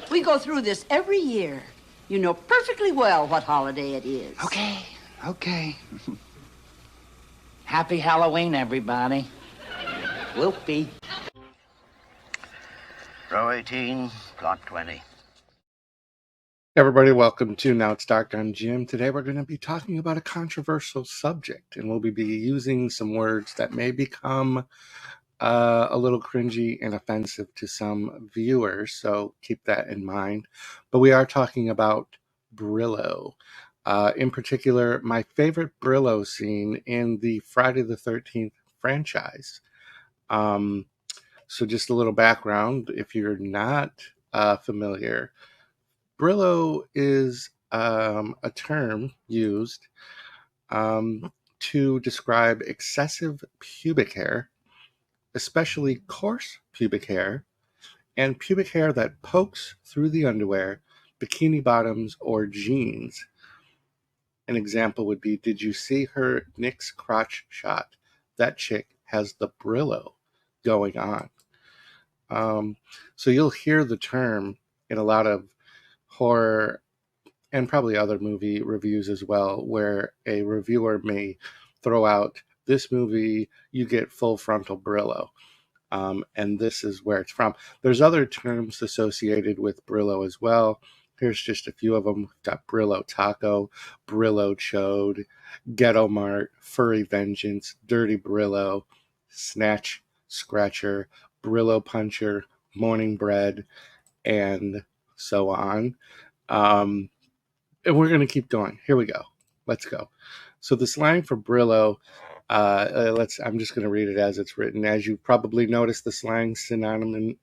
We go through this every year. You know perfectly well what holiday it is. Okay. Happy Halloween, everybody. Whoopee. Row 18, plot 20. Everybody, welcome to Now It's Dark. I'm Jim. Today we're going to be talking about a controversial subject, and we'll be using some words that may become a little cringy and offensive to some viewers, so keep that in mind. But we are talking about Brillo. In particular, my favorite Brillo scene in the Friday the 13th franchise. So just a little background, if you're not familiar, Brillo is a term used to describe excessive pubic hair, especially coarse pubic hair, and pubic hair that pokes through the underwear, bikini bottoms, or jeans. An example would be, did you see her Nick's crotch shot? That chick has the Brillo going on. So you'll hear the term in a lot of horror and probably other movie reviews as well, where a reviewer may throw out, this movie, you get full frontal Brillo. And this is where it's from. There's other terms associated with Brillo as well. Here's just a few of them. We've got Brillo Taco, Brillo Chode, Ghetto Mart, Furry Vengeance, Dirty Brillo, Snatch Scratcher, Brillo Puncher, Morning Bread, and so on. And we're going to keep going. Here we go. Let's go. So the slang for Brillo, I'm just going to read it as it's written. As you probably noticed, the slang synonyms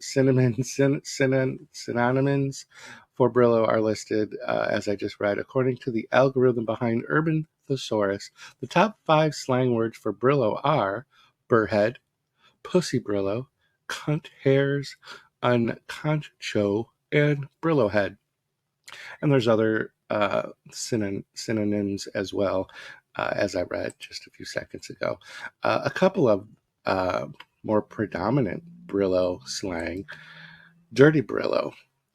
for Brillo are listed as I just read. According to the algorithm behind Urban Thesaurus, the top 5 slang words for Brillo are burrhead, pussy Brillo, cunt hairs, unconcho, and Brillo head. And there's other synonyms as well, as I read just a few seconds ago. A couple of more predominant Brillo slang. Dirty Brillo.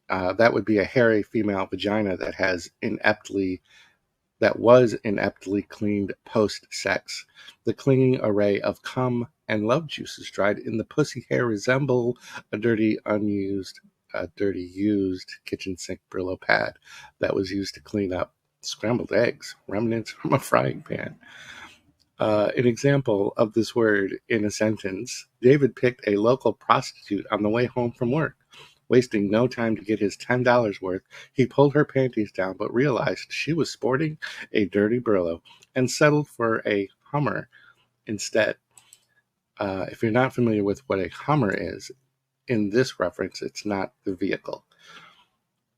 That would be a hairy female vagina that was ineptly cleaned post-sex. The clinging array of cum and love juices dried in the pussy hair resemble a dirty used kitchen sink Brillo pad that was used to clean up scrambled eggs, remnants from a frying pan. An example of this word in a sentence: David picked a local prostitute on the way home from work. Wasting no time to get his $10 worth, he pulled her panties down but realized she was sporting a dirty Brillo and settled for a Hummer instead. If you're not familiar with what a Hummer is, in this reference, it's not the vehicle.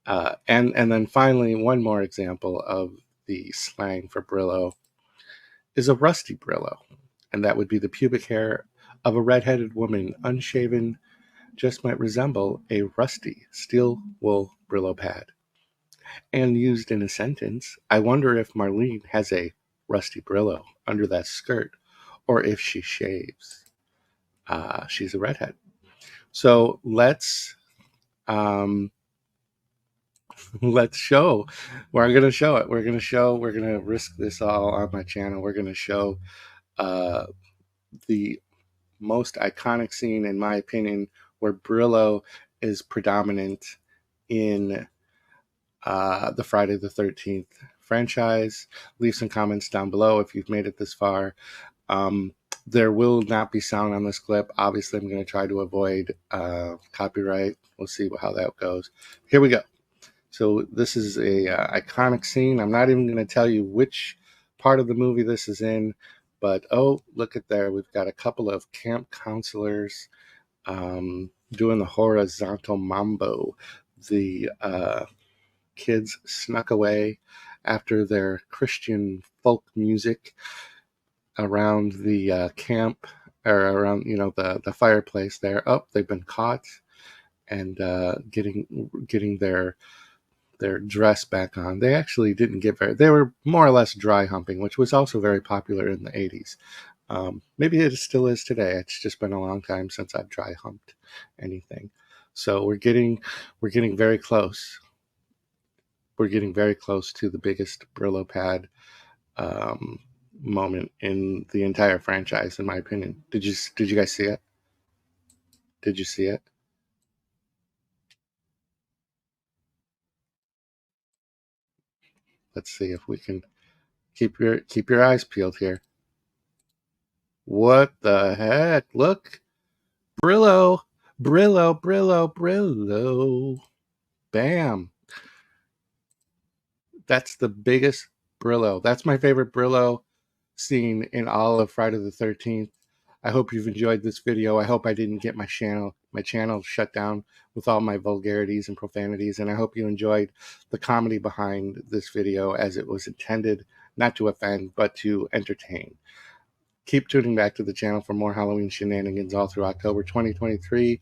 And then finally, one more example of the slang for Brillo is a rusty Brillo, and that would be the pubic hair of a redheaded woman, unshaven, just might resemble a rusty steel wool Brillo pad. And used in a sentence, I wonder if Marlene has a rusty Brillo under that skirt, or if she shaves. She's a redhead. So let's show. We're going to show it. We're going to risk this all on my channel. We're going to show the most iconic scene, in my opinion, where Brillo is predominant in the Friday the 13th franchise. Leave some comments down below if you've made it this far. There will not be sound on this clip. Obviously, I'm going to try to avoid copyright. We'll see how that goes. Here we go. So this is a iconic scene. I'm not even going to tell you which part of the movie this is in, but oh, look at there. We've got a couple of camp counselors doing the horizontal mambo. The kids snuck away after their Christian folk music around the camp, or around, the fireplace there. Oh, they've been caught and getting their dress back on. They actually didn't get they were more or less dry humping, which was also very popular in the 80s. Maybe it still is today. It's just been a long time since I've dry humped anything. So we're getting very close. We're getting very close to the biggest Brillo pad moment in the entire franchise, in my opinion. Did you guys see it? Did you see it? Let's see if we can keep your eyes peeled here. What the heck? Look, Brillo, Brillo, Brillo, Brillo. Bam! That's the biggest Brillo. That's my favorite Brillo scene in all of Friday the 13th. I hope you've enjoyed this video. I hope I didn't get my channel shut down with all my vulgarities and profanities, and I hope you enjoyed the comedy behind this video, as it was intended not to offend but to entertain. Keep tuning back to the channel for more Halloween shenanigans all through October 2023,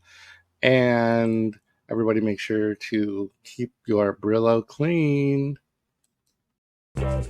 and everybody make sure to keep your Brillo clean. Wow.